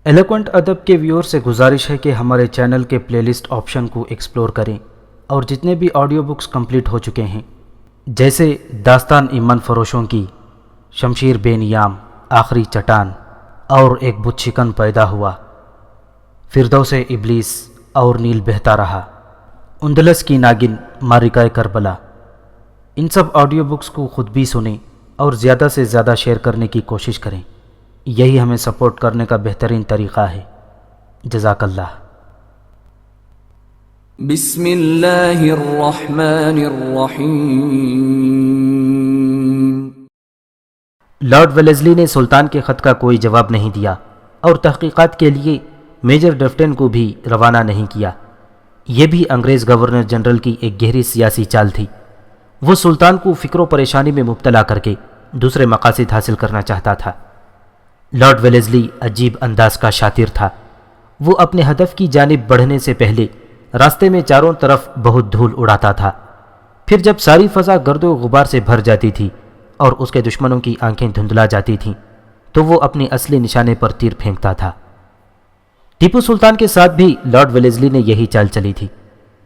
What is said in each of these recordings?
Eloquent ادب کے ویور سے گزارش ہے کہ ہمارے چینل کے پلے لسٹ آپشن کو ایکسپلور کریں اور جتنے بھی آڈیو بکس کمپلیٹ ہو چکے ہیں جیسے داستان ایمن فروشوں کی، شمشیر بے نیام، آخری چٹان اور ایک بت شکن پیدا ہوا، فردوس ابلیس اور نیل بہتا رہا، اندلس کی ناگن، مارکہ کربلا، ان سب آڈیو بکس کو خود بھی سنیں اور زیادہ سے زیادہ شیئر کرنے کی کوشش کریں۔ یہی ہمیں سپورٹ کرنے کا بہترین طریقہ ہے۔ جزاک اللہ۔ بسم اللہ الرحمن الرحیم۔ لارڈ ویلیزلی نے سلطان کے خط کا کوئی جواب نہیں دیا اور تحقیقات کے لیے میجر ڈفٹن کو بھی روانہ نہیں کیا۔ یہ بھی انگریز گورنر جنرل کی ایک گہری سیاسی چال تھی۔ وہ سلطان کو فکر و پریشانی میں مبتلا کر کے دوسرے مقاصد حاصل کرنا چاہتا تھا۔ لارڈ ویلیزلی عجیب انداز کا شاطر تھا۔ وہ اپنے ہدف کی جانب بڑھنے سے پہلے راستے میں چاروں طرف بہت دھول اڑاتا تھا، پھر جب ساری فضا گرد و غبار سے بھر جاتی تھی اور اس کے دشمنوں کی آنکھیں دھندلا جاتی تھیں تو وہ اپنی اصلی نشانے پر تیر پھینکتا تھا۔ ٹیپو سلطان کے ساتھ بھی لارڈ ویلیزلی نے یہی چال چلی تھی۔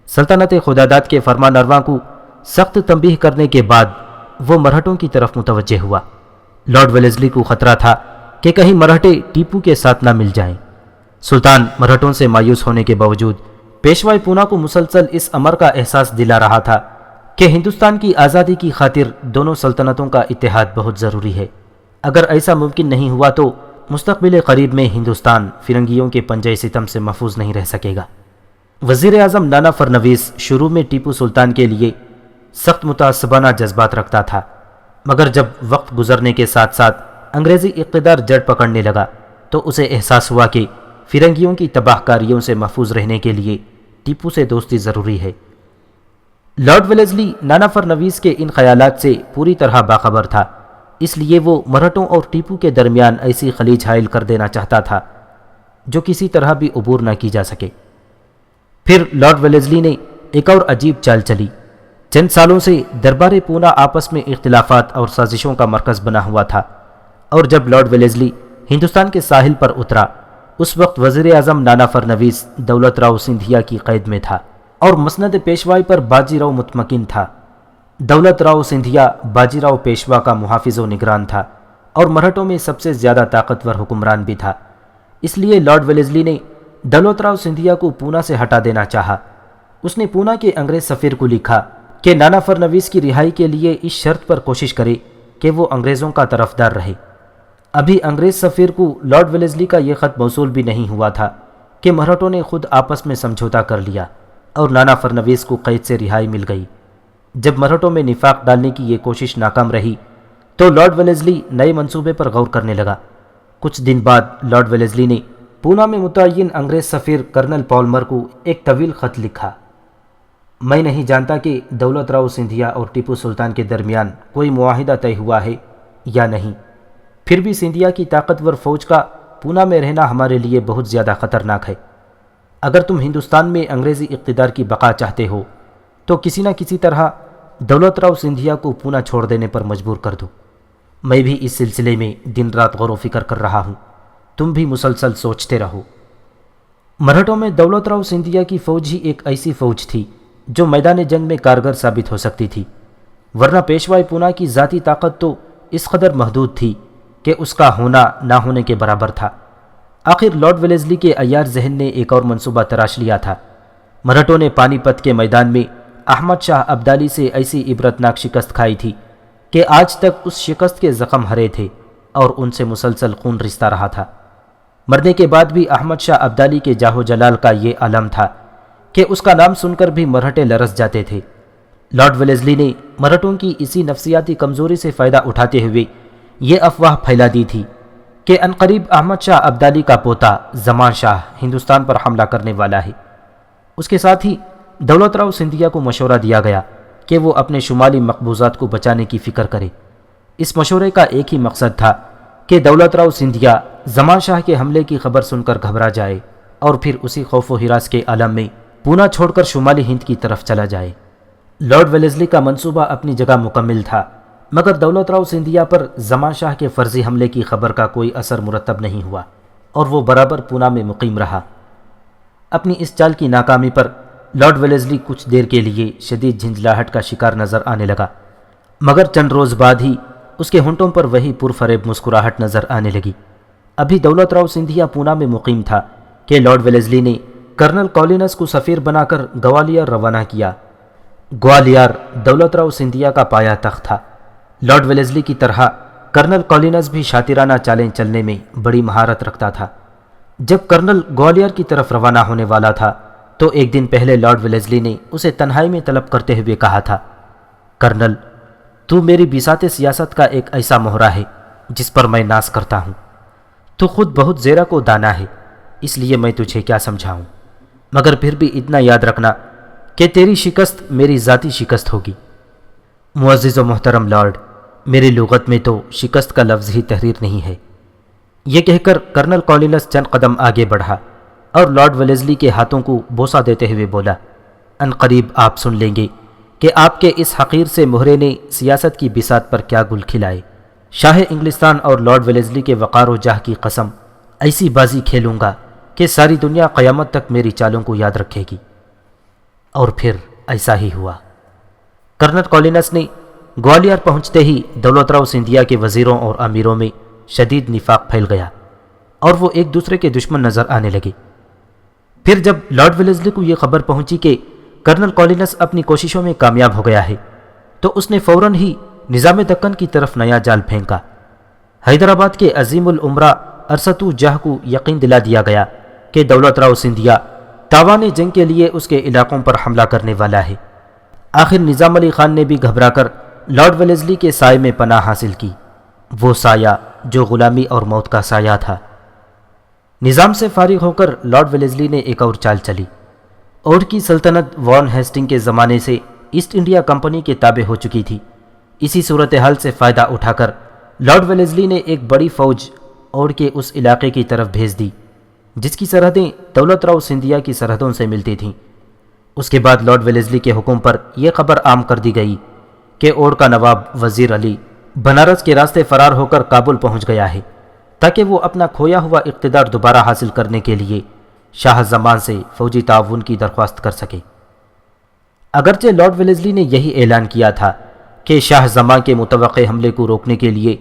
سلطنت خداداد کے فرمانرواں کو سخت تنبیہ کرنے کے بعد وہ مرہٹوں کی طرف متوجہ ہوا۔ لارڈ ویلیزلی کو خطرہ تھا کہ کہیں مرہٹے ٹیپو کے ساتھ نہ مل جائیں۔ سلطان مرہٹوں سے مایوس ہونے کے باوجود پیشوائی پونا کو مسلسل اس امر کا احساس دلا رہا تھا کہ ہندوستان کی آزادی کی خاطر دونوں سلطنتوں کا اتحاد بہت ضروری ہے۔ اگر ایسا ممکن نہیں ہوا تو مستقبل قریب میں ہندوستان فرنگیوں کے پنجہ ستم سے محفوظ نہیں رہ سکے گا۔ وزیر اعظم نانا فرنویس شروع میں ٹیپو سلطان کے لیے سخت متعصبانہ جذبات رکھتا تھا، مگر جب وقت گزرنے کے ساتھ ساتھ انگریزی اقتدار جڑ پکڑنے لگا تو اسے احساس ہوا کہ فرنگیوں کی تباہ کاریوں سے محفوظ رہنے کے لیے ٹیپو سے دوستی ضروری ہے۔ لارڈ ویلیزلی نانا فرنویس کے ان خیالات سے پوری طرح باخبر تھا، اس لیے وہ مرہٹوں اور ٹیپو کے درمیان ایسی خلیج حائل کر دینا چاہتا تھا جو کسی طرح بھی عبور نہ کی جا سکے۔ پھر لارڈ ویلیزلی نے ایک اور عجیب چال چلی۔ چند سالوں سے دربار پونا آپس میں اختلافات اور سازشوں کا مرکز بنا ہوا تھا، اور جب لارڈ ویلیزلی ہندوستان کے ساحل پر اترا اس وقت وزیر اعظم نانا فرنویس دولت راؤ سندھیا کی قید میں تھا اور مسند پیشوائی پر باجی راؤ مطمئن تھا۔ دولت راؤ سندھیا باجی راؤ پیشوا کا محافظ و نگران تھا اور مرہٹوں میں سب سے زیادہ طاقتور حکمران بھی تھا، اس لیے لارڈ ویلیزلی نے دولت راؤ سندھیا کو پونا سے ہٹا دینا چاہا۔ اس نے پونا کے انگریز سفیر کو لکھا کہ نانا فرنویس کی رہائی کے لیے اس شرط پر کوشش کرے کہ وہ انگریزوں کا طرفدار رہے۔ ابھی انگریز سفیر کو لارڈ ویلیزلی کا یہ خط موصول بھی نہیں ہوا تھا کہ مرہٹوں نے خود آپس میں سمجھوتا کر لیا اور نانا فرنویس کو قید سے رہائی مل گئی۔ جب مرہٹوں میں نفاق ڈالنے کی یہ کوشش ناکام رہی تو لارڈ ویلیزلی نئے منصوبے پر غور کرنے لگا۔ کچھ دن بعد لارڈ ویلیزلی نے پونا میں متعین انگریز سفیر کرنل پالمر کو ایک طویل خط لکھا۔ میں نہیں جانتا کہ دولت راؤ سندھیا اور ٹیپو سلطان کے درمیان کوئی معاہدہ طے ہوا ہے یا نہیں، پھر بھی سندھیا کی طاقتور فوج کا پونا میں رہنا ہمارے لیے بہت زیادہ خطرناک ہے۔ اگر تم ہندوستان میں انگریزی اقتدار کی بقا چاہتے ہو تو کسی نہ کسی طرح دولت راؤ سندھیا کو پونا چھوڑ دینے پر مجبور کر دو۔ میں بھی اس سلسلے میں دن رات غور و فکر کر رہا ہوں، تم بھی مسلسل سوچتے رہو۔ مرہٹوں میں دولت راؤ سندھیا کی فوج ہی ایک ایسی فوج تھی جو میدان جنگ میں کارگر ثابت ہو سکتی تھی، ورنہ پیشوائی پونا کی ذاتی طاقت تو اس قدر محدود تھی کہ اس کا ہونا نہ ہونے کے برابر تھا۔ آخر لارڈ ویلیزلی کے عیار ذہن نے ایک اور منصوبہ تراش لیا تھا۔ مرہٹوں نے پانی پت کے میدان میں احمد شاہ ابدالی سے ایسی عبرتناک شکست کھائی تھی کہ آج تک اس شکست کے زخم ہرے تھے اور ان سے مسلسل خون رستا رہا تھا۔ مرنے کے بعد بھی احمد شاہ ابدالی کے جاہ و جلال کا یہ عالم تھا کہ اس کا نام سن کر بھی مرہٹے لرز جاتے تھے۔ لارڈ ویلیزلی نے مرہٹوں کی اسی نفسیاتی کمزوری سے فائدہ اٹھاتے ہوئے یہ افواہ پھیلا دی تھی کہ عنقریب احمد شاہ ابدالی کا پوتا زمان شاہ ہندوستان پر حملہ کرنے والا ہے۔ اس کے ساتھ ہی دولت راؤ سندھیا کو مشورہ دیا گیا کہ وہ اپنے شمالی مقبوضات کو بچانے کی فکر کرے۔ اس مشورے کا ایک ہی مقصد تھا کہ دولت راؤ سندھیا زمان شاہ کے حملے کی خبر سن کر گھبرا جائے اور پھر اسی خوف و ہراس کے عالم میں پونا چھوڑ کر شمالی ہند کی طرف چلا جائے۔ لارڈ ویلیزلی کا منصوبہ اپنی جگہ مکمل تھا، مگر دولت راؤ سندھیا پر زمان شاہ کے فرضی حملے کی خبر کا کوئی اثر مرتب نہیں ہوا۔ اور وہ برابر پونا میں مقیم رہا۔ اپنی اس چال کی ناکامی پر لارڈ ویلیزلی کچھ دیر کے لیے شدید جھنجھلاہٹ کا شکار نظر آنے لگا، مگر چند روز بعد ہی اس کے ہونٹوں پر وہی پرفریب مسکراہٹ نظر آنے لگی۔ ابھی دولت راؤ سندھیا پونا میں مقیم تھا کہ لارڈ ویلیزلی نے کرنل کولنس کو سفیر بنا کر گوالیار روانہ کیا۔ گوالیار دولت راؤ سندھیا کا پایا تخت تھا۔ لارڈ ویلیزلی کی طرح کرنل کولنس بھی شاطرانہ چالیں چلنے میں بڑی مہارت رکھتا تھا۔ جب کرنل گوالیار کی طرف روانہ ہونے والا تھا تو ایک دن پہلے لارڈ ویلیزلی نے اسے تنہائی میں طلب کرتے ہوئے کہا تھا، کرنل، تو میری بساط سیاست کا ایک ایسا مہرہ ہے جس پر میں ناز کرتا ہوں۔ تو خود بہت زیرہ کو دانا ہے، اس لیے میں تجھے کیا سمجھاؤں، مگر پھر بھی اتنا یاد رکھنا کہ تیری شکست میری ذاتی شکست ہوگی۔ معزز و محترم لارڈ، میری لغت میں تو شکست کا لفظ ہی تحریر نہیں ہے۔ یہ کہہ کر کرنل کولنس چند قدم آگے بڑھا اور لارڈ ویلیزلی کے ہاتھوں کو بوسہ دیتے ہوئے بولا، ان قریب آپ سن لیں گے کہ آپ کے اس حقیر سے مہرے نے سیاست کی بساط پر کیا گل کھلائے۔ شاہ انگلستان اور لارڈ ویلیزلی کے وقار و جاہ کی قسم، ایسی بازی کھیلوں گا کہ ساری دنیا قیامت تک میری چالوں کو یاد رکھے گی۔ اور پھر ایسا ہی ہوا۔ کرنل کولنس نے گوالیار پہنچتے ہی دولت راؤ سندھیا کے وزیروں اور امیروں میں شدید نفاق پھیل گیا اور وہ ایک دوسرے کے دشمن نظر آنے لگے۔ پھر جب لارڈ ویلیزلی کو یہ خبر پہنچی کہ کرنل کولنس اپنی کوششوں میں کامیاب ہو گیا ہے تو اس نے فوراً ہی نظام دکن کی طرف نیا جال پھینکا۔ حیدرآباد کے عظیم الامرا ارسطو جاہ کو یقین دلا دیا گیا کہ دولت راؤ سندھیا تاوان جنگ کے لیے اس کے علاقوں پر حملہ کرنے والا ہے۔ آخر نظام علی خان نے بھی گھبرا کر لارڈ ویلیزلی کے سائے میں پناہ حاصل کی، وہ سایہ جو غلامی اور موت کا سایہ تھا۔ نظام سے فارغ ہو کر لارڈ ویلیزلی نے ایک اور چال چلی۔ اور کی سلطنت وارن ہیسٹنگ کے زمانے سے ایسٹ انڈیا کمپنی کے تابع ہو چکی تھی۔ اسی صورتحال سے فائدہ اٹھا کر لارڈ ویلیزلی نے ایک بڑی فوج اور کے اس علاقے کی طرف بھیج دی جس کی سرحدیں دولت راؤ سندھیا کی سرحدوں سے ملتی تھیں۔ اس کے بعد لارڈ ویلیزلی کے حکم پر یہ خبر عام کر دی گئی کہ اوڑ کا نواب وزیر علی بنارس کے راستے فرار ہو کر کابل پہنچ گیا ہے تاکہ وہ اپنا کھویا ہوا اقتدار دوبارہ حاصل کرنے کے لیے شاہ زمان سے فوجی تعاون کی درخواست کر سکے۔ اگرچہ لارڈ ویلیزلی نے یہی اعلان کیا تھا کہ شاہ زمان کے متوقع حملے کو روکنے کے لیے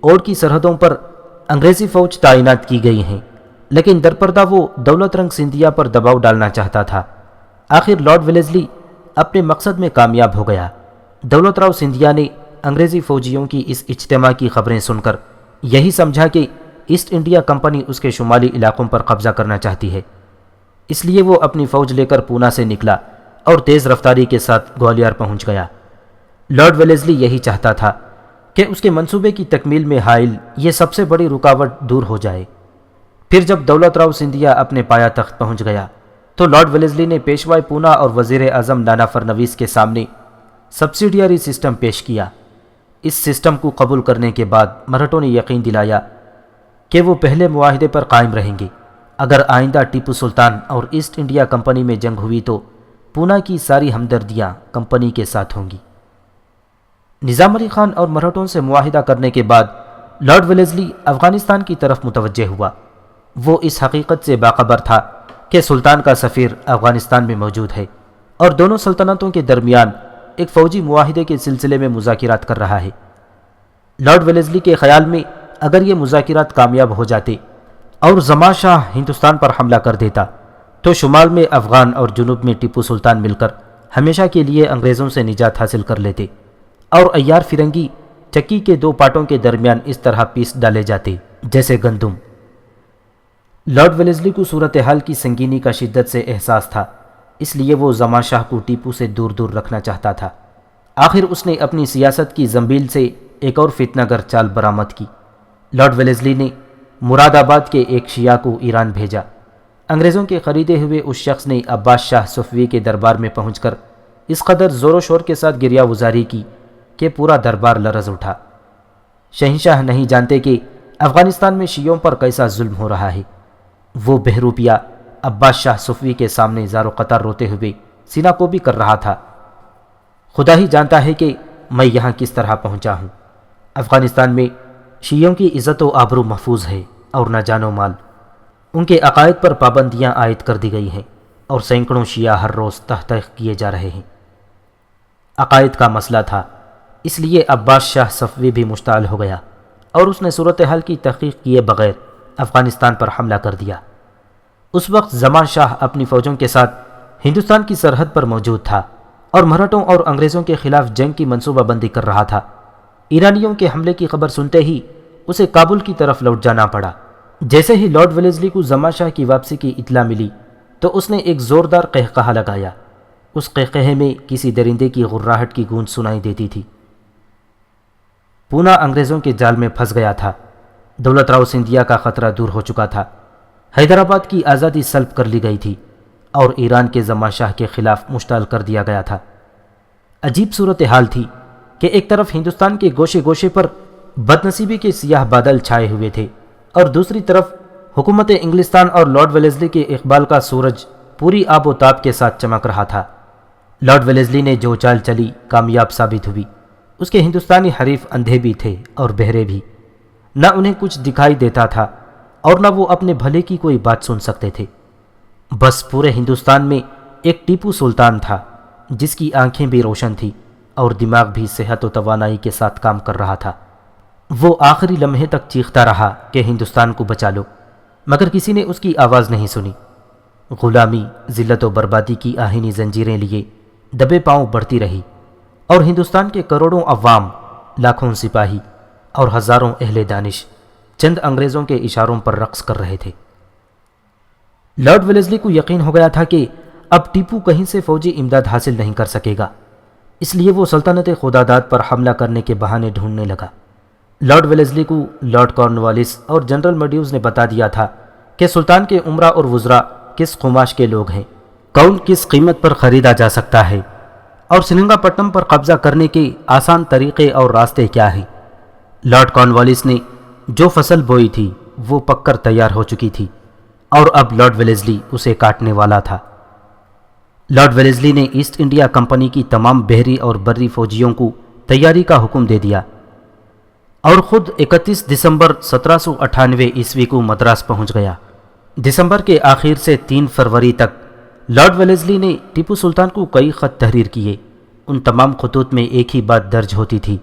اوڑ کی سرحدوں پر انگریزی فوج تعینات کی گئی ہیں، لیکن درپردہ وہ دولت رنگ سندھیا پر دباؤ ڈالنا چاہتا تھا۔ آخر لارڈ ویلیزلی اپنے مقصد میں کامیاب ہو گیا۔ دولت راؤ سندھیا نے انگریزی فوجیوں کی اس اجتماع کی خبریں سن کر یہی سمجھا کہ ایسٹ انڈیا کمپنی اس کے شمالی علاقوں پر قبضہ کرنا چاہتی ہے، اس لیے وہ اپنی فوج لے کر پونا سے نکلا اور تیز رفتاری کے ساتھ گوالیار پہنچ گیا۔ لارڈ ویلیزلی یہی چاہتا تھا کہ اس کے منصوبے کی تکمیل میں حائل یہ سب سے بڑی رکاوٹ دور ہو جائے۔ پھر جب دولت راؤ سندھیا اپنے پایا تخت پہنچ گیا تو لارڈ ویلیزلی نے پیشوائے پونا اور وزیر اعظم نانا فرنویس کے سامنے سبسیڈیاری سسٹم پیش کیا۔ اس سسٹم کو قبول کرنے کے بعد مرہٹوں نے یقین دلایا کہ وہ پہلے معاہدے پر قائم رہیں گے۔ اگر آئندہ ٹیپو سلطان اور ایسٹ انڈیا کمپنی میں جنگ ہوئی تو پونا کی ساری ہمدردیاں کمپنی کے ساتھ ہوں گی۔ نظام علی خان اور مرہٹوں سے معاہدہ کرنے کے بعد لارڈ ویلیزلی افغانستان کی طرف متوجہ ہوا۔ وہ اس حقیقت سے باخبر تھا کہ سلطان کا سفیر افغانستان میں موجود ہے اور دونوں سلطنتوں کے درمیان ایک فوجی معاہدے کے سلسلے میں مذاکرات کر رہا ہے۔ لارڈ ویلیزلی کے خیال میں اگر یہ مذاکرات کامیاب ہو جاتے اور زمان شاہ ہندوستان پر حملہ کر دیتا تو شمال میں افغان اور جنوب میں ٹیپو سلطان مل کر ہمیشہ کے لیے انگریزوں سے نجات حاصل کر لیتے اور عیار فرنگی چکی کے دو پارٹوں کے درمیان اس طرح پیس ڈالے جاتے جیسے گندم۔ لارڈ ویلیزلی کو صورتحال کی سنگینی کا شدت سے احساس تھا، اس لیے وہ زمان شاہ کو ٹیپو سے دور دور رکھنا چاہتا تھا۔ آخر اس نے اپنی سیاست کی زنبیل سے ایک اور فتنہ گر چال برآمد کی۔ لارڈ ویلیزلی نے مراد آباد کے ایک شیعہ کو ایران بھیجا۔ انگریزوں کے خریدے ہوئے اس شخص نے عباس شاہ صفوی کے دربار میں پہنچ کر اس قدر زور و شور کے ساتھ گریہ وزاری کی کہ پورا دربار لرز اٹھا۔ شہنشاہ نہیں جانتے کہ افغانستان میں شیعوں پر کیسا ظلم ہو رہا ہے۔ وہ بہروپیہ عباس شاہ صفوی کے سامنے زار و قطار روتے ہوئے سینہ کو بھی کر رہا تھا، خدا ہی جانتا ہے کہ میں یہاں کس طرح پہنچا ہوں۔ افغانستان میں شیعوں کی عزت و آبرو محفوظ ہے اور نہ جان و مال۔ ان کے عقائد پر پابندیاں عائد کر دی گئی ہیں اور سینکڑوں شیعہ ہر روز تحقیق کیے جا رہے ہیں۔ عقائد کا مسئلہ تھا، اس لیے عباس شاہ صفوی بھی مشتعل ہو گیا اور اس نے صورتحال کی تحقیق کیے بغیر افغانستان پر حملہ کر دیا۔ اس وقت زمان شاہ اپنی فوجوں کے ساتھ ہندوستان کی سرحد پر موجود تھا اور مرہٹوں اور انگریزوں کے خلاف جنگ کی منصوبہ بندی کر رہا تھا۔ ایرانیوں کے حملے کی خبر سنتے ہی اسے کابل کی طرف لوٹ جانا پڑا۔ جیسے ہی لارڈ ویلزلی کو زمان شاہ کی واپسی کی اطلاع ملی تو اس نے ایک زوردار قہقہہ لگایا۔ اس قہقہے میں کسی درندے کی غراہٹ کی گونج سنائی دیتی تھی۔ پونا انگریزوں کے جال میں پھنس گیا تھا۔ دولت راؤ سندھیا کا خطرہ دور ہو چکا تھا۔ حیدرآباد کی آزادی سلب کر لی گئی تھی اور ایران کے زمان شاہ کے خلاف مشتعل کر دیا گیا تھا۔ عجیب صورتحال تھی کہ ایک طرف ہندوستان کے گوشے گوشے پر بد نصیبی کے سیاہ بادل چھائے ہوئے تھے اور دوسری طرف حکومت انگلستان اور لارڈ ویلزلی کے اقبال کا سورج پوری آب و تاب کے ساتھ چمک رہا تھا۔ لارڈ ویلزلی نے جو چال چلی کامیاب ثابت ہوئی۔ اس کے ہندوستانی حریف اندھے بھی تھے اور بہرے بھی، نہ انہیں کچھ دکھائی دیتا تھا اور نہ وہ اپنے بھلے کی کوئی بات سن سکتے تھے۔ بس پورے ہندوستان میں ایک ٹیپو سلطان تھا جس کی آنکھیں بھی روشن تھیں اور دماغ بھی صحت و توانائی کے ساتھ کام کر رہا تھا۔ وہ آخری لمحے تک چیختا رہا کہ ہندوستان کو بچا لو، مگر کسی نے اس کی آواز نہیں سنی۔ غلامی، ذلت و بربادی کی آہنی زنجیریں لیے دبے پاؤں بڑھتی رہی اور ہندوستان کے کروڑوں عوام، لاکھوں سپاہی اور ہزاروں اہل دانش چند انگریزوں کے اشاروں پر رقص کر رہے تھے۔ لارڈ ویلزلی کو یقین ہو گیا تھا کہ اب ٹیپو کہیں سے فوجی امداد حاصل نہیں کر سکے گا، اس لیے وہ سلطنت خداداد پر حملہ کرنے کے بہانے ڈھونڈنے لگا۔ لارڈ ویلزلی کو لارڈ کارنوالیس اور جنرل میڈیوز نے بتا دیا تھا کہ سلطان کے امراء اور وزراء کس خماش کے لوگ ہیں، کون کس قیمت پر خریدا جا سکتا ہے اور سرنگا پٹم پر قبضہ کرنے کے آسان طریقے اور راستے کیا ہیں۔ لارڈ کارنوالیس نے جو فصل بوئی تھی وہ پک کر تیار ہو چکی تھی اور اب لارڈ ویلزلی اسے کاٹنے والا تھا۔ لارڈ ویلزلی نے ایسٹ انڈیا کمپنی کی تمام بحری اور بری فوجیوں کو تیاری کا حکم دے دیا اور خود 31 دسمبر 1798 عیسوی کو مدراس پہنچ گیا۔ دسمبر کے آخر سے 3 فروری تک لارڈ ویلزلی نے ٹیپو سلطان کو کئی خط تحریر کیے۔ ان تمام خطوط میں ایک ہی بات درج ہوتی تھی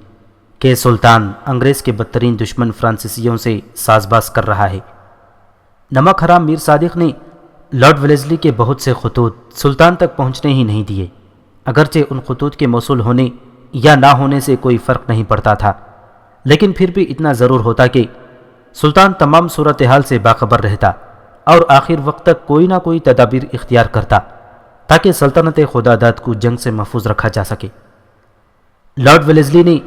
کہ سلطان انگریز کے بدترین دشمن فرانسیسیوں سے ساز باز کر رہا ہے۔ نمک حرام میر صادق نے لارڈ ویلزلی کے بہت سے خطوط سلطان تک پہنچنے ہی نہیں دیے، اگرچہ ان خطوط کے موصول ہونے یا نہ ہونے سے کوئی فرق نہیں پڑتا تھا، لیکن پھر بھی اتنا ضرور ہوتا کہ سلطان تمام صورتحال سے باخبر رہتا اور آخر وقت تک کوئی نہ کوئی تدابیر اختیار کرتا تاکہ سلطنت خداداد کو جنگ سے محفوظ رکھا جا سکے۔ لارڈ ویلزلی نے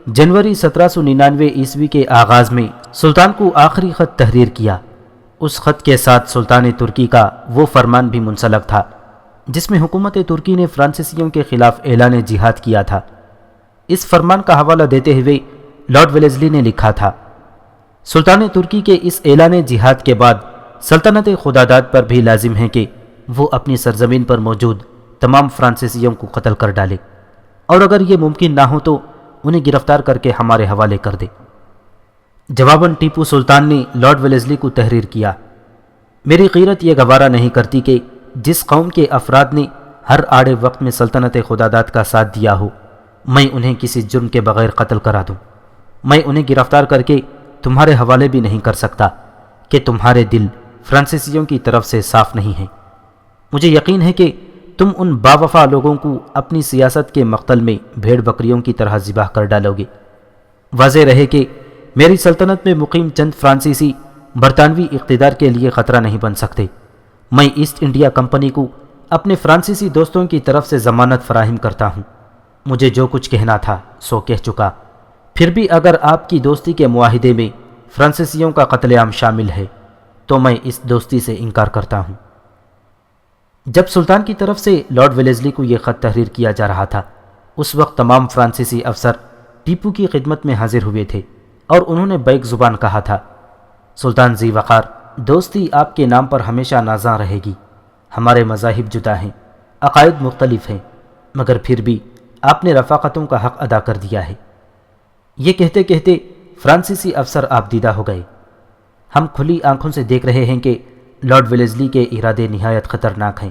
جنوری 1799 عیسوی کے آغاز میں سلطان کو آخری خط تحریر کیا۔ اس خط کے ساتھ سلطان ترکی کا وہ فرمان بھی منسلک تھا جس میں حکومت ترکی نے فرانسیسیوں کے خلاف اعلان جہاد کیا تھا۔ اس فرمان کا حوالہ دیتے ہوئے لارڈ ویلزلی نے لکھا تھا، سلطان ترکی کے اس اعلان جہاد کے بعد سلطنت خداداد پر بھی لازم ہے کہ وہ اپنی سرزمین پر موجود تمام فرانسیسیوں کو قتل کر ڈالے اور اگر یہ ممکن نہ ہو تو انہیں گرفتار کر کے ہمارے حوالے کر دے۔ جواباً ٹیپو سلطان نے لارڈ ویلزلی کو تحریر کیا، میری غیرت یہ گوارا نہیں کرتی کہ جس قوم کے افراد نے ہر آڑے وقت میں سلطنت خداداد کا ساتھ دیا ہو میں انہیں کسی جرم کے بغیر قتل کرا دوں۔ میں انہیں گرفتار کر کے تمہارے حوالے بھی نہیں کر سکتا کہ تمہارے دل فرانسیسیوں کی طرف سے صاف نہیں ہیں۔ مجھے یقین ہے کہ تم ان باوفا لوگوں کو اپنی سیاست کے مقتل میں بھیڑ بکریوں کی طرح ذبح کر ڈالو گے۔ واضح رہے کہ میری سلطنت میں مقیم چند فرانسیسی برطانوی اقتدار کے لیے خطرہ نہیں بن سکتے۔ میں ایسٹ انڈیا کمپنی کو اپنے فرانسیسی دوستوں کی طرف سے ضمانت فراہم کرتا ہوں۔ مجھے جو کچھ کہنا تھا سو کہہ چکا، پھر بھی اگر آپ کی دوستی کے معاہدے میں فرانسیسیوں کا قتل عام شامل ہے تو میں اس دوستی سے انکار کرتا ہوں۔ جب سلطان کی طرف سے لارڈ ویلزلی کو یہ خط تحریر کیا جا رہا تھا اس وقت تمام فرانسیسی افسر ٹیپو کی خدمت میں حاضر ہوئے تھے اور انہوں نے بیک زبان کہا تھا، سلطان ذی وقار، دوستی آپ کے نام پر ہمیشہ نازاں رہے گی۔ ہمارے مذاہب جدا ہیں، عقائد مختلف ہیں، مگر پھر بھی آپ نے رفاقتوں کا حق ادا کر دیا ہے۔ یہ کہتے کہتے فرانسیسی افسر آپ دیدہ ہو گئے۔ ہم کھلی آنکھوں سے دیکھ رہے ہیں کہ لارڈ ویلیزلی کے ارادے نہایت خطرناک ہیں۔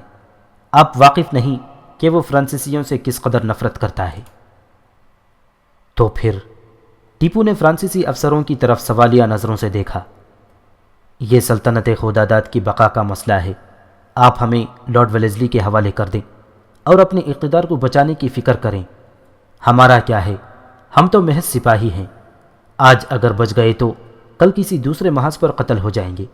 آپ واقف نہیں کہ وہ فرانسیسیوں سے کس قدر نفرت کرتا ہے۔ تو پھر ٹیپو نے فرانسیسی افسروں کی طرف سوالیہ نظروں سے دیکھا۔ یہ سلطنت خداداد کی بقا کا مسئلہ ہے، آپ ہمیں لارڈ ویلیزلی کے حوالے کر دیں اور اپنے اقتدار کو بچانے کی فکر کریں۔ ہمارا کیا ہے، ہم تو محض سپاہی ہیں، آج اگر بچ گئے تو کل کسی دوسرے محاذ پر قتل ہو جائیں گے۔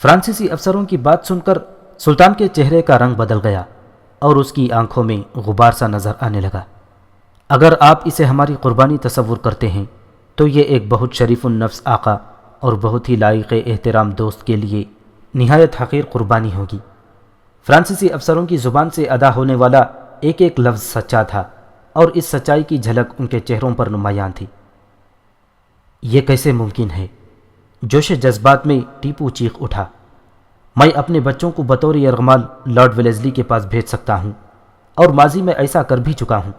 فرانسیسی افسروں کی بات سن کر سلطان کے چہرے کا رنگ بدل گیا اور اس کی آنکھوں میں غبار سا نظر آنے لگا۔ اگر آپ اسے ہماری قربانی تصور کرتے ہیں تو یہ ایک بہت شریف النفس آقا اور بہت ہی لائق احترام دوست کے لیے نہایت حقیر قربانی ہوگی۔ فرانسیسی افسروں کی زبان سے ادا ہونے والا ایک ایک لفظ سچا تھا اور اس سچائی کی جھلک ان کے چہروں پر نمایاں تھی۔ یہ کیسے ممکن ہے؟ جوش جذبات میں ٹیپو چیخ اٹھا۔ میں اپنے بچوں کو بطور یرغمال لارڈ ویلیزلی کے پاس بھیج سکتا ہوں اور ماضی میں ایسا کر بھی چکا ہوں،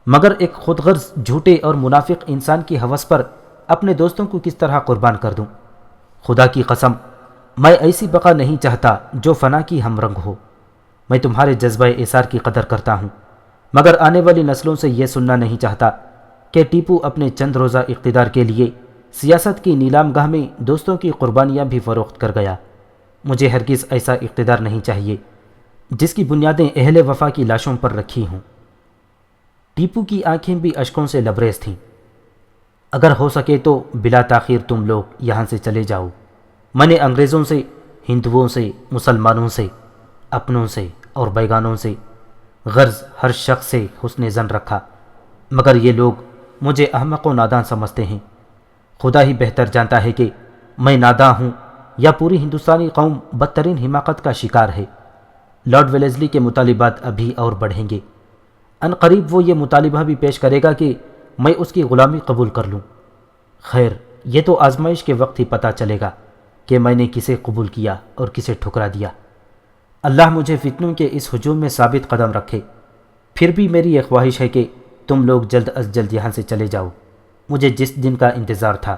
مگر ایک خود غرض جھوٹے اور منافق انسان کی ہوس پر اپنے دوستوں کو کس طرح قربان کر دوں؟ خدا کی قسم، میں ایسی بقا نہیں چاہتا جو فنا کی ہم رنگ ہو۔ میں تمہارے جذبہ ایثار کی قدر کرتا ہوں، مگر آنے والی نسلوں سے یہ سننا نہیں چاہتا کہ ٹیپو اپنے چند روزہ اقتدار کے لیے سیاست کی نیلام گاہ میں دوستوں کی قربانیاں بھی فروخت کر گیا۔ مجھے ہرگز ایسا اقتدار نہیں چاہیے جس کی بنیادیں اہل وفا کی لاشوں پر رکھی ہوں۔ ٹیپو کی آنکھیں بھی اشکوں سے لبریز تھیں۔ اگر ہو سکے تو بلا تاخیر تم لوگ یہاں سے چلے جاؤ۔ میں نے انگریزوں سے، ہندوؤں سے، مسلمانوں سے، اپنوں سے اور بیگانوں سے، غرض ہر شخص سے حسن ظن رکھا، مگر یہ لوگ مجھے احمق و ناداں سمجھتے ہیں۔ خدا ہی بہتر جانتا ہے کہ میں ناداں ہوں یا پوری ہندوستانی قوم بدترین حماقت کا شکار ہے۔ لارڈ ویلیزلی کے مطالبات ابھی اور بڑھیں گے۔ ان قریب وہ یہ مطالبہ بھی پیش کرے گا کہ میں اس کی غلامی قبول کر لوں۔ خیر، یہ تو آزمائش کے وقت ہی پتہ چلے گا کہ میں نے کسے قبول کیا اور کسے ٹھکرا دیا۔ اللہ مجھے فتنوں کے اس ہجوم میں ثابت قدم رکھے۔ پھر بھی میری یہ خواہش ہے کہ تم لوگ جلد از جلد یہاں سے چلے جاؤ۔ مجھے جس دن کا انتظار تھا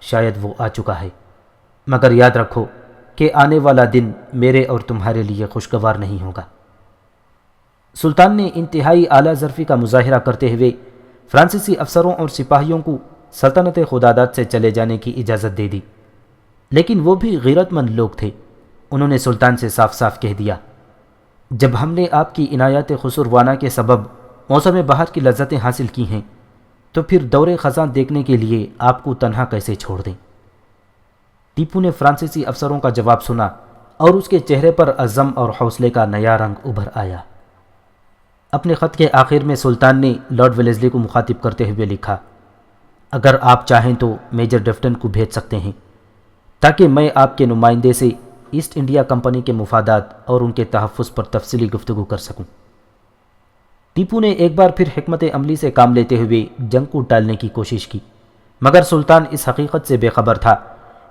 شاید وہ آ چکا ہے، مگر یاد رکھو کہ آنے والا دن میرے اور تمہارے لیے خوشگوار نہیں ہوگا۔ سلطان نے انتہائی اعلیٰ ظرفی کا مظاہرہ کرتے ہوئے فرانسیسی افسروں اور سپاہیوں کو سلطنت خداداد سے چلے جانے کی اجازت دے دی، لیکن وہ بھی غیرت مند لوگ تھے۔ انہوں نے سلطان سے صاف صاف کہہ دیا، جب ہم نے آپ کی عنایات خسروانہ کے سبب موسم بہار کی لذتیں حاصل کی ہیں تو پھر دور خزاں دیکھنے کے لیے آپ کو تنہا کیسے چھوڑ دیں؟ ٹیپو نے فرانسیسی افسروں کا جواب سنا اور اس کے چہرے پر عزم اور حوصلے کا نیا رنگ ابھر آیا۔ اپنے خط کے آخر میں سلطان نے لارڈ ویلیزلی کو مخاطب کرتے ہوئے لکھا، اگر آپ چاہیں تو میجر ڈفٹن کو بھیج سکتے ہیں تاکہ میں آپ کے نمائندے سے ایسٹ انڈیا کمپنی کے مفادات اور ان کے تحفظ پر تفصیلی گفتگو کر سکوں۔ ٹیپو نے ایک بار پھر حکمت عملی سے کام لیتے ہوئے جنگ کو ٹالنے کی کوشش کی، مگر سلطان اس حقیقت سے بے خبر تھا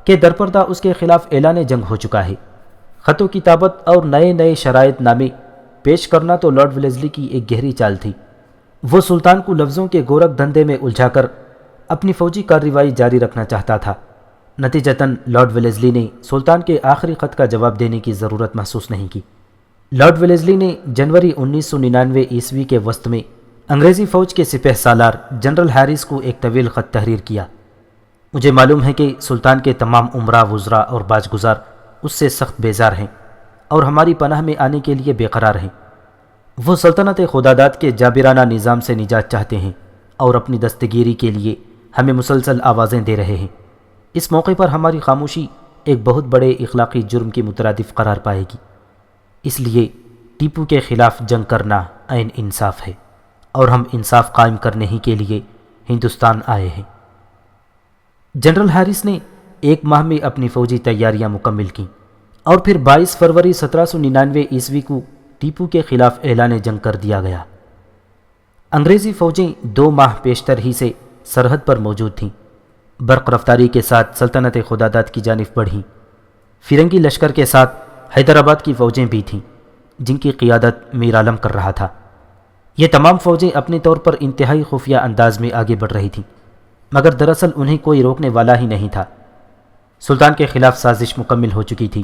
کہ درپردہ اس کے خلاف اعلان جنگ ہو چکا ہے۔ خط و کتابت اور نئے نئے شرائط نامے پیش کرنا تو لارڈ ویلیزلی کی ایک گہری چال تھی۔ وہ سلطان کو لفظوں کے گورکھ دھندے میں الجھا کر اپنی فوجی کارروائی جاری رکھنا چاہتا تھا۔ نتیجتاً لارڈ ویلیزلی نے سلطان کے آخری خط کا جواب دینے کی ضرورت محسوس نہیں کی۔ لارڈ ویلیزلی نے جنوری 1999 عیسوی کے وسط میں انگریزی فوج کے سپہ سالار جنرل ہیرس کو ایک طویل خط تحریر کیا۔ مجھے معلوم ہے کہ سلطان کے تمام امراء، وزراء اور باج گزار اس سے سخت بیزار ہیں اور ہماری پناہ میں آنے کے لیے بے قرار ہیں۔ وہ سلطنت خداداد کے جابرانہ نظام سے نجات چاہتے ہیں اور اپنی دستگیری کے لیے ہمیں مسلسل آوازیں دے رہے ہیں۔ اس موقع پر ہماری خاموشی ایک بہت بڑے اخلاقی جرم کی مترادف قرار پائے گی، اس لیے ٹیپو کے خلاف جنگ کرنا عین انصاف ہے اور ہم انصاف قائم کرنے ہی کے لیے ہندوستان آئے ہیں۔ جنرل ہیرس نے 1 ماہ میں اپنی فوجی تیاریاں مکمل کیں اور پھر 22 فروری 1799 عیسوی کو ٹیپو کے خلاف اعلان جنگ کر دیا گیا۔ انگریزی فوجیں 2 ماہ پیشتر ہی سے سرحد پر موجود تھیں، برق رفتاری کے ساتھ سلطنت خداداد کی جانب بڑھیں۔ فرنگی لشکر کے ساتھ حیدرآباد کی فوجیں بھی تھیں جن کی قیادت میر عالم کر رہا تھا۔ یہ تمام فوجیں اپنے طور پر انتہائی خفیہ انداز میں آگے بڑھ رہی تھیں، مگر دراصل انہیں کوئی روکنے والا ہی نہیں تھا۔ سلطان کے خلاف سازش مکمل ہو چکی تھی،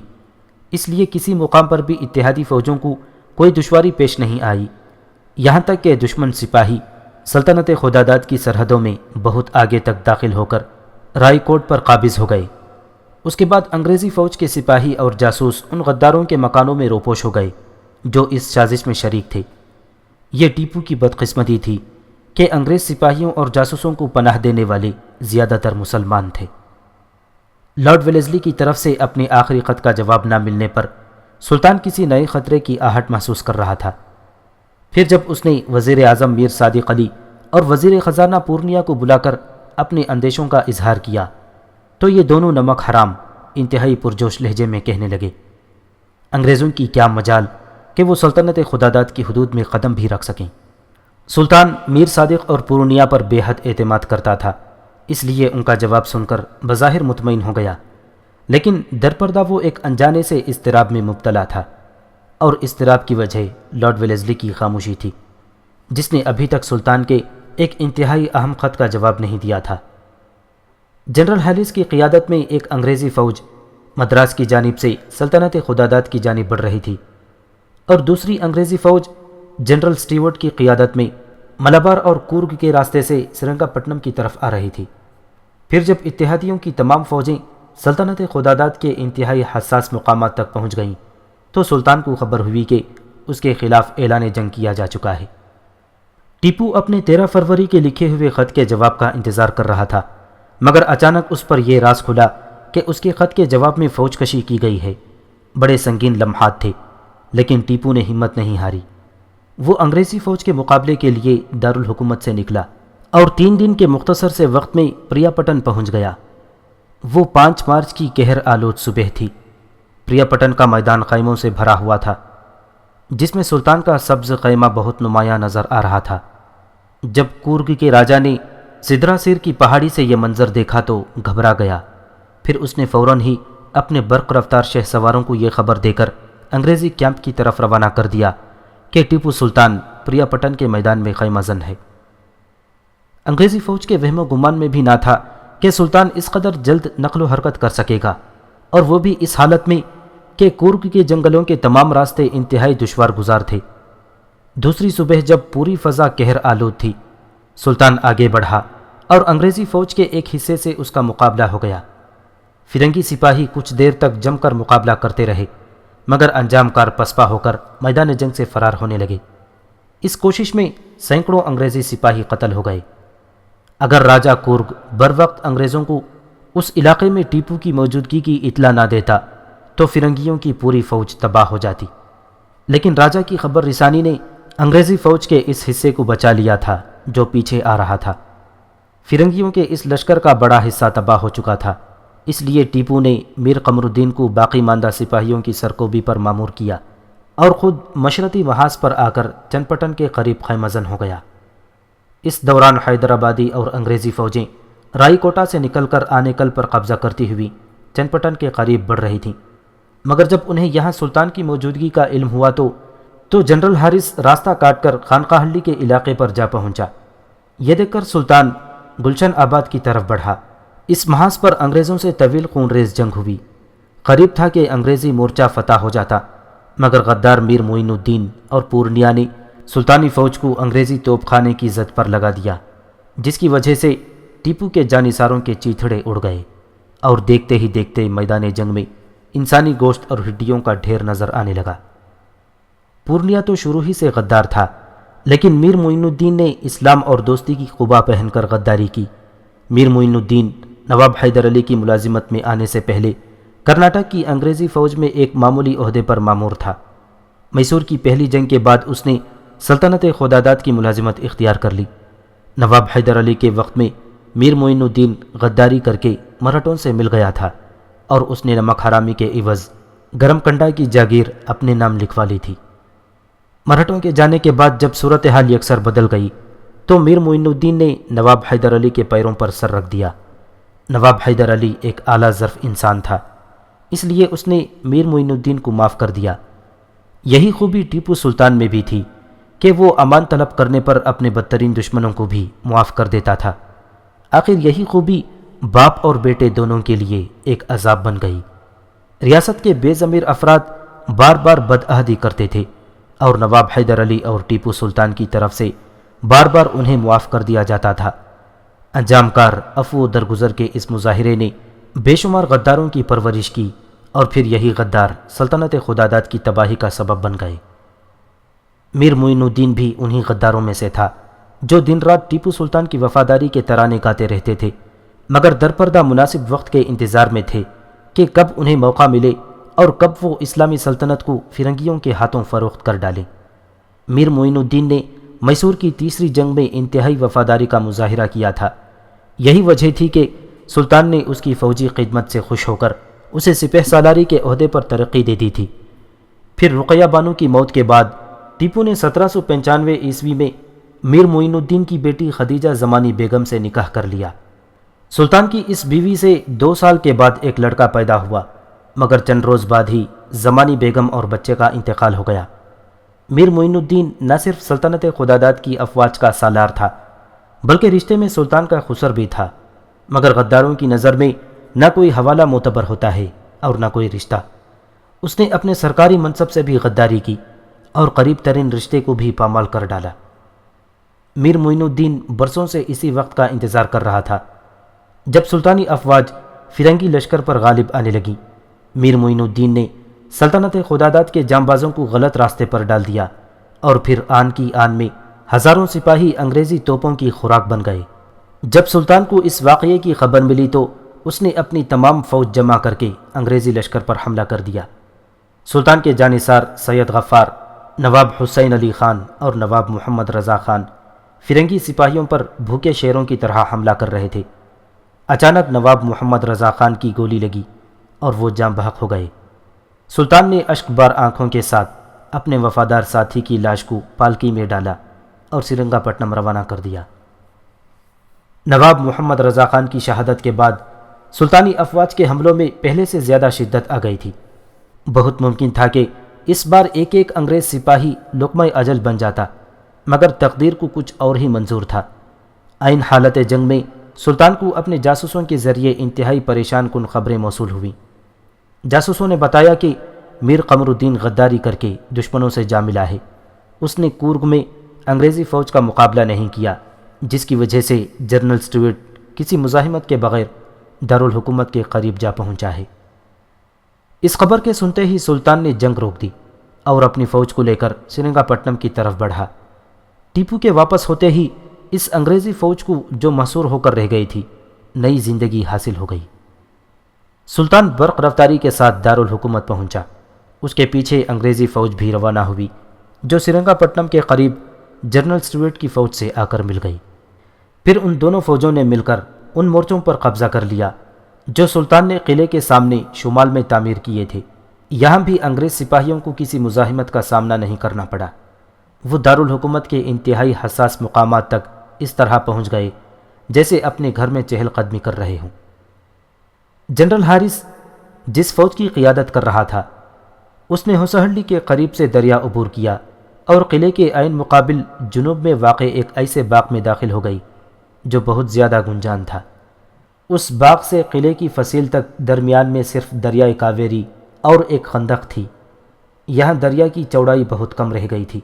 اس لیے کسی مقام پر بھی اتحادی فوجوں کو کوئی دشواری پیش نہیں آئی، یہاں تک کہ دشمن سپاہی سلطنت خداداد کی سرحدوں میں بہت آگے تک داخل ہو کر رائی کوٹ پر قابض ہو گئے۔ اس کے بعد انگریزی فوج کے سپاہی اور جاسوس ان غداروں کے مکانوں میں روپوش ہو گئے جو اس سازش میں شریک تھے۔ یہ ٹیپو کی بدقسمتی تھی کہ انگریز سپاہیوں اور جاسوسوں کو پناہ دینے والے زیادہ تر مسلمان تھے۔ لارڈ ویلیزلی کی طرف سے اپنے آخری خط کا جواب نہ ملنے پر سلطان کسی نئے خطرے کی آہٹ محسوس کر رہا تھا۔ پھر جب اس نے وزیر اعظم میر صادق علی اور وزیر خزانہ پورنیا کو بلا کر اپنے اندیشوں کا اظہار کیا تو یہ دونوں نمک حرام انتہائی پرجوش لہجے میں کہنے لگے، انگریزوں کی کیا مجال کہ وہ سلطنت خداداد کی حدود میں قدم بھی رکھ سکیں۔ سلطان میر صادق اور پورنیا پر بے حد اعتماد کرتا تھا، اس لیے ان کا جواب سن کر بظاہر مطمئن ہو گیا، لیکن درپردہ وہ ایک انجانے سے اضطراب میں مبتلا تھا، اور اضطراب کی وجہ لارڈ ویلیزلی کی خاموشی تھی، جس نے ابھی تک سلطان کے ایک انتہائی اہم خط کا جواب نہیں دیا تھا۔ جنرل ہیلس کی قیادت میں ایک انگریزی فوج مدراس کی جانب سے سلطنت خداداد کی جانب بڑھ رہی تھی، اور دوسری انگریزی فوج جنرل سٹیورٹ کی قیادت میں ملبار اور کورگ کے راستے سے سرنگا پٹنم کی طرف آ رہی تھی۔ پھر جب اتحادیوں کی تمام فوجیں سلطنت خداداد کے انتہائی حساس مقامات تک پہنچ گئیں تو سلطان کو خبر ہوئی کہ اس کے خلاف اعلان جنگ کیا جا چکا ہے۔ ٹیپو اپنے 13 فروری کے لکھے ہوئے خط کے جواب کا انتظار کر رہا تھا، مگر اچانک اس پر یہ راز کھلا کہ اس کے خط کے جواب میں فوج کشی کی گئی ہے۔ بڑے سنگین لمحات تھے، لیکن ٹیپو نے ہمت نہیں ہاری۔ وہ انگریزی فوج کے مقابلے کے لیے دارالحکومت سے نکلا اور 3 دن کے مختصر سے وقت میں پریا پٹن پہنچ گیا۔ وہ 5 مارچ کی قہر آلود صبح تھی۔ پریا پٹن کا میدان خیموں سے بھرا ہوا تھا، جس میں سلطان کا سبز خیمہ بہت نمایاں نظر آ رہا تھا۔ جب کورگ کے راجا نے سدرا سیر کی پہاڑی سے یہ منظر دیکھا تو گھبرا گیا۔ پھر اس نے فوراً ہی اپنے برق رفتار شہ سواروں کو یہ خبر دے کر انگریزی کیمپ کی طرف روانہ کر دیا کہ ٹیپو سلطان پریا پٹن کے میدان میں خیمہ زن ہے۔ انگریزی فوج کے وہم و گمان میں بھی نہ تھا کہ سلطان اس قدر جلد نقل و حرکت کر سکے گا، اور وہ بھی اس حالت میں کہ کورگ کے جنگلوں کے تمام راستے انتہائی دشوار گزار تھے۔ دوسری صبح جب پوری فضا قہر آلود تھی، سلطان آگے بڑھا اور انگریزی فوج کے ایک حصے سے اس کا مقابلہ ہو گیا۔ فرنگی سپاہی کچھ دیر تک جم کر مقابلہ کرتے رہے، مگر انجام کار پسپا ہو کر میدان جنگ سے فرار ہونے لگے۔ اس کوشش میں سینکڑوں انگریزی سپاہی قتل ہو گئے۔ اگر راجہ کورگ بروقت انگریزوں کو اس علاقے میں ٹیپو کی موجودگی کی اطلاع نہ دیتا تو فرنگیوں کی پوری فوج تباہ ہو جاتی، لیکن راجہ کی خبر رسانی نے انگریزی فوج کے اس حصے کو بچا لیا تھا جو پیچھے آ رہا تھا۔ فرنگیوں کے اس لشکر کا بڑا حصہ تباہ ہو چکا تھا، اس لیے ٹیپو نے میر قمر الدین کو باقی ماندہ سپاہیوں کی سرکوبی پر مامور کیا اور خود مشرقی محاذ پر آ کر چنپٹن کے قریب خیمہ زن ہو گیا۔ اس دوران حیدرآبادی اور انگریزی فوجیں رائی کوٹا سے نکل کر آنیکل پر قبضہ کرتی ہوئی چنپٹن کے قریب بڑھ رہی تھیں، مگر جب انہیں یہاں سلطان کی موجودگی کا علم ہوا تو جنرل ہارس راستہ کاٹ کر خانقاہلی کے علاقے پر جا پہنچا۔ یہ دیکھ کر سلطان گلشن آباد کی طرف بڑھا۔ اس محاذ پر انگریزوں سے طویل خون ریز جنگ ہوئی۔ قریب تھا کہ انگریزی مورچہ فتح ہو جاتا، مگر غدار میر معین الدین اور پورنیا نے سلطانی فوج کو انگریزی توپ خانے کی زد پر لگا دیا، جس کی وجہ سے ٹیپو کے جانثاروں کے چیتھڑے اڑ گئے اور دیکھتے ہی دیکھتے میدان جنگ میں انسانی گوشت اور ہڈیوں کا ڈھیر نظر آنے لگا۔ پورنیا تو شروع ہی سے غدار تھا، لیکن میر معین الدین نے اسلام اور دوستی کی قبا پہن کر غداری کی۔ میر معین الدین نواب حیدر علی کی ملازمت میں آنے سے پہلے کرناٹک کی انگریزی فوج میں ایک معمولی عہدے پر مامور تھا۔ میسور کی پہلی جنگ کے بعد اس نے سلطنت خداداد کی ملازمت اختیار کر لی۔ نواب حیدر علی کے وقت میں میر معین الدین غداری کر کے مراٹھوں سے مل گیا تھا اور اس نے نمک حرامی کے عوض گرم کنڈا کی جاگیر اپنے نام لکھوا لی تھی۔ مراٹھوں کے جانے کے بعد جب صورتحال یکسر بدل گئی تو میر معین الدین نے نواب حیدر علی کے پیروں پر سر رکھ دیا۔ نواب حیدر علی ایک اعلیٰ ظرف انسان تھا، اس لیے اس نے میر معین الدین کو معاف کر دیا۔ یہی خوبی ٹیپو سلطان میں بھی تھی کہ وہ امان طلب کرنے پر اپنے بدترین دشمنوں کو بھی معاف کر دیتا تھا۔ آخر یہی خوبی باپ اور بیٹے دونوں کے لیے ایک عذاب بن گئی۔ ریاست کے بے ضمیر افراد بار بار بدعہدی کرتے تھے اور نواب حیدر علی اور ٹیپو سلطان کی طرف سے بار بار انہیں معاف کر دیا جاتا تھا۔ انجام کار عفو و درگزر کے اس مظاہرے نے بے شمار غداروں کی پرورش کی اور پھر یہی غدار سلطنت خداداد کی تباہی کا سبب بن گئے۔ میر معین الدین بھی انہی غداروں میں سے تھا جو دن رات ٹیپو سلطان کی وفاداری کے ترانے گاتے رہتے تھے، مگر درپردہ مناسب وقت کے انتظار میں تھے کہ کب انہیں موقع ملے اور کب وہ اسلامی سلطنت کو فرنگیوں کے ہاتھوں فروخت کر ڈالیں۔ میر معین الدین نے میسور کی تیسری جنگ میں انتہائی وفاداری کا مظاہرہ کیا تھا۔ یہی وجہ تھی کہ سلطان نے اس کی فوجی خدمت سے خوش ہو کر اسے سپہ سالاری کے عہدے پر ترقی دے دی تھی۔ پھر رقیہ بانو کی موت کے بعد ٹیپو نے 1795 عیسوی میں میر معین الدین کی بیٹی خدیجہ زمانی بیگم سے نکاح کر لیا۔ سلطان کی اس بیوی سے 2 سال کے بعد ایک لڑکا پیدا ہوا، مگر چند روز بعد ہی زمانی بیگم اور بچے کا انتقال ہو گیا۔ میر معین الدین نہ صرف سلطنت خداداد کی افواج کا سالار تھا بلکہ رشتے میں سلطان کا خسر بھی تھا، مگر غداروں کی نظر میں نہ کوئی حوالہ معتبر ہوتا ہے اور نہ کوئی رشتہ۔ اس نے اپنے سرکاری منصب سے بھی غداری کی اور قریب ترین رشتے کو بھی پامال کر ڈالا۔ میر معین الدین برسوں سے اسی وقت کا انتظار کر رہا تھا جب سلطانی افواج فرنگی لشکر پر غالب آنے لگیں۔ میر معین الدین نے سلطنت خداداد کے جانبازوں کو غلط راستے پر ڈال دیا اور پھر آن کی آن میں ہزاروں سپاہی انگریزی توپوں کی خوراک بن گئے۔ جب سلطان کو اس واقعے کی خبر ملی تو اس نے اپنی تمام فوج جمع کر کے انگریزی لشکر پر حملہ کر دیا۔ سلطان کے جانثار سید غفار، نواب حسین علی خان اور نواب محمد رضا خان فرنگی سپاہیوں پر بھوکے شیروں کی طرح حملہ کر رہے تھے۔ اچانک نواب محمد رضا خان کی گولی لگی اور وہ جاں بحق ہو گئے۔ سلطان نے اشک بار آنکھوں کے ساتھ اپنے وفادار ساتھی کی لاش کو پالکی میں ڈالا اور سرنگا پٹنم روانہ کر دیا۔ نواب محمد رضا خان کی شہادت کے بعد سلطانی افواج کے حملوں میں پہلے سے زیادہ شدت آ گئی تھی۔ بہت ممکن تھا کہ اس بار ایک ایک انگریز سپاہی لقمہ اجل بن جاتا، مگر تقدیر کو کچھ اور ہی منظور تھا۔ عین حالت جنگ میں سلطان کو اپنے جاسوسوں کے ذریعے انتہائی پریشان کن خبریں موصول ہوئیں۔ جاسوسوں نے بتایا کہ میر قمر الدین غداری کر کے دشمنوں سے جا ملا ہے۔ اس نے کورگ میں انگریزی فوج کا مقابلہ نہیں کیا، جس کی وجہ سے جنرل اسٹیورٹ کسی مزاحمت کے بغیر دارالحکومت کے قریب جا پہنچا ہے۔ اس خبر کے سنتے ہی سلطان نے جنگ روک دی اور اپنی فوج کو لے کر سرنگا پٹنم کی طرف بڑھا۔ ٹیپو کے واپس ہوتے ہی اس انگریزی فوج کو جو محصور ہو کر رہ گئی تھی، نئی زندگی حاصل ہو گئی۔ سلطان برق رفتاری کے ساتھ دارالحکومت پہنچا۔ اس کے پیچھے انگریزی فوج بھی روانہ ہوئی جو سرنگا پٹنم کے قریب جنرل اسٹیورٹ کی فوج سے آ کر مل گئی۔ پھر ان دونوں فوجوں نے مل کر ان مورچوں پر قبضہ کر لیا جو سلطان نے قلعے کے سامنے شمال میں تعمیر کیے تھے۔ یہاں بھی انگریز سپاہیوں کو کسی مزاحمت کا سامنا نہیں کرنا پڑا۔ وہ دارالحکومت کے انتہائی حساس مقامات تک اس طرح پہنچ گئے جیسے اپنے گھر میں چہل قدمی کر رہے ہوں۔ جنرل حارث جس فوج کی قیادت کر رہا تھا، اس نے ہوسہرلی کے قریب سے دریا عبور کیا اور قلعے کے عین مقابل جنوب میں واقع ایک ایسے باغ میں داخل ہو گئی جو بہت زیادہ گنجان تھا۔ اس باغ سے قلعے کی فصیل تک درمیان میں صرف دریائے کاویری اور ایک خندق تھی۔ یہاں دریا کی چوڑائی بہت کم رہ گئی تھی۔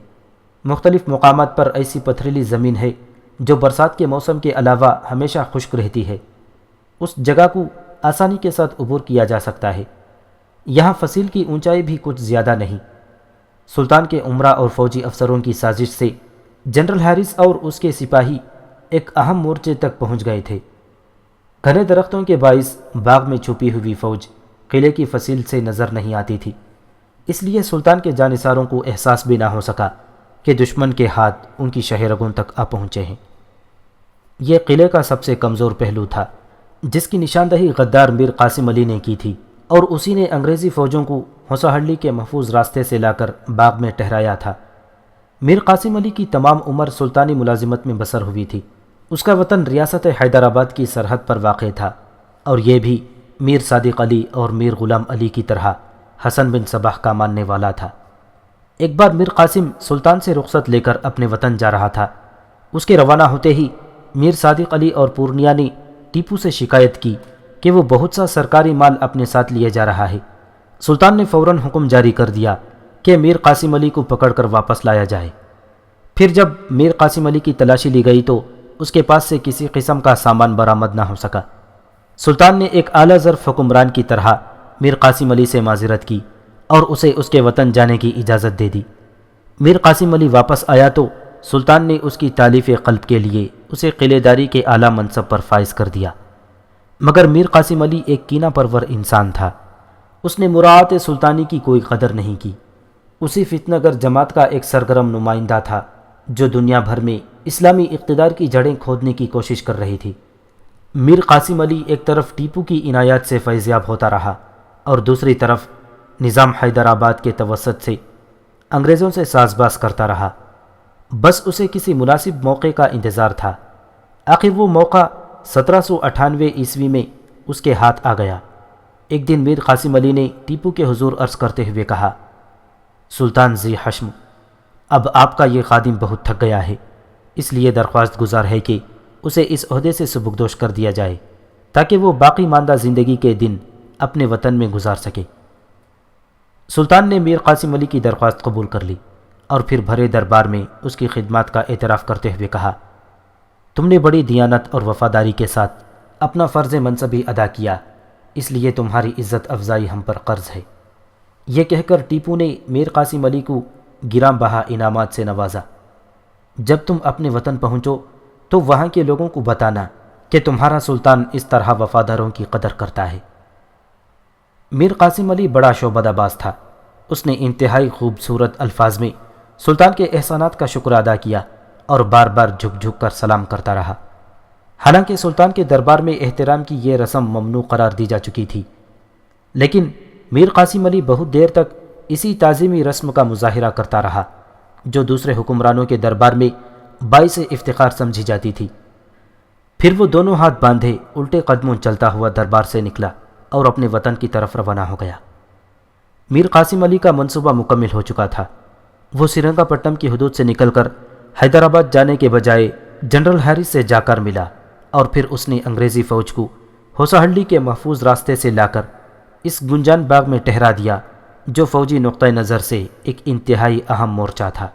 مختلف مقامات پر ایسی پتھریلی زمین ہے جو برسات کے موسم کے علاوہ ہمیشہ خشک رہتی ہے۔ اس جگہ کو آسانی کے ساتھ عبور کیا جا سکتا ہے۔ یہاں فصیل کی اونچائی بھی کچھ زیادہ نہیں۔ سلطان کے عمرہ اور فوجی افسروں کی سازش سے جنرل حارث اور اس کے سپاہی ایک اہم مورچے تک پہنچ گئے تھے۔ گھنے درختوں کے باعث باغ میں چھپی ہوئی فوج قلعے کی فصیل سے نظر نہیں آتی تھی، اس لیے سلطان کے جانثاروں کو احساس بھی نہ ہو سکا کہ دشمن کے ہاتھ ان کی شہ رگوں تک آ پہنچے ہیں۔ یہ قلعے کا سب سے کمزور پہلو تھا جس کی نشاندہی غدار میر قاسم علی نے کی تھی، اور اسی نے انگریزی فوجوں کو ہوسہرلی کے محفوظ راستے سے لا کر باغ میں ٹھہرایا تھا۔ میر قاسم علی کی تمام عمر سلطانی ملازمت میں بسر ہوئی تھی۔ اس کا وطن ریاست حیدرآباد کی سرحد پر واقع تھا، اور یہ بھی میر صادق علی اور میر غلام علی کی طرح حسن بن صباح کا ماننے والا تھا۔ ایک بار میر قاسم سلطان سے رخصت لے کر اپنے وطن جا رہا تھا۔ اس کے روانہ ہوتے ہی میر صادق علی اور پورنیہ نے ٹیپو سے شکایت کی کہ وہ بہت سا سرکاری مال اپنے ساتھ لیے جا رہا ہے۔ سلطان نے فوراً حکم جاری کر دیا کہ میر قاسم علی کو پکڑ کر واپس لایا جائے۔ پھر جب میر قاسم علی کی تلاشی لی گئی تو اس کے پاس سے کسی قسم کا سامان برآمد نہ ہو سکا۔ سلطان نے ایک اعلیٰ ظرف حکمران کی طرح میر قاسم علی سے معذرت کی اور اسے اس کے وطن جانے کی اجازت دے دی۔ میر قاسم علی واپس آیا تو سلطان نے اس کی تالیف قلب کے لیے اسے قلعے داری کے اعلیٰ منصب پر فائز کر دیا۔ مگر میر قاسم علی ایک کینہ پرور انسان تھا۔ اس نے مراعات سلطانی کی کوئی قدر نہیں کی۔ اسی فتنہ گر جماعت کا ایک سرگرم نمائندہ تھا جو دنیا بھر میں اسلامی اقتدار کی جڑیں کھودنے کی کوشش کر رہی تھی۔ میر قاسم علی ایک طرف ٹیپو کی عنایات سے فیضیاب ہوتا رہا اور دوسری طرف نظام حیدرآباد کے توسط سے انگریزوں سے ساز باز کرتا رہا۔ بس اسے کسی مناسب موقع کا انتظار تھا۔ آخر وہ موقع 1798 عیسوی میں اس کے ہاتھ آ گیا۔ ایک دن میر قاسم علی نے ٹیپو کے حضور عرض کرتے ہوئے کہا، سلطان ذی حشم، اب آپ کا یہ خادم بہت تھک گیا ہے، اس لیے درخواست گزار ہے کہ اسے اس عہدے سے سبکدوش کر دیا جائے تاکہ وہ باقی ماندہ زندگی کے دن اپنے وطن میں گزار سکے۔ سلطان نے میر قاسم علی کی درخواست قبول کر لی اور پھر بھرے دربار میں اس کی خدمات کا اعتراف کرتے ہوئے کہا، تم نے بڑی دیانت اور وفاداری کے ساتھ اپنا فرض منصبی ادا کیا، اس لیے تمہاری عزت افزائی ہم پر قرض ہے۔ یہ کہہ کر ٹیپو نے میر قاسم علی کو گراں بہا انعامات سے نوازا۔ جب تم اپنے وطن پہنچو تو وہاں کے لوگوں کو بتانا کہ تمہارا سلطان اس طرح وفاداروں کی قدر کرتا ہے۔ میر قاسم علی بڑا شعبدہ باز تھا۔ اس نے انتہائی خوبصورت الفاظ میں سلطان کے احسانات کا شکر ادا کیا اور بار بار جھک جھک کر سلام کرتا رہا۔ حالانکہ سلطان کے دربار میں احترام کی یہ رسم ممنوع قرار دی جا چکی تھی، لیکن میر قاسم علی بہت دیر تک اسی تعظیمی رسم کا مظاہرہ کرتا رہا جو دوسرے حکمرانوں کے دربار میں باعث افتخار سمجھی جاتی تھی۔ پھر وہ دونوں ہاتھ باندھے الٹے قدموں چلتا ہوا دربار سے نکلا اور اپنے وطن کی طرف روانہ ہو گیا۔ میر قاسم علی کا منصوبہ مکمل ہو چکا تھا۔ وہ سرنگا پٹم کی حدود سے نکل کر حیدرآباد جانے کے بجائے جنرل ہیرس سے جا کر ملا اور پھر اس نے انگریزی فوج کو ہوساہلڈی کے محفوظ راستے سے لا کر اس گنجان باغ میں ٹھہرا دیا جو فوجی نقطہ نظر سے ایک انتہائی اہم مورچہ تھا۔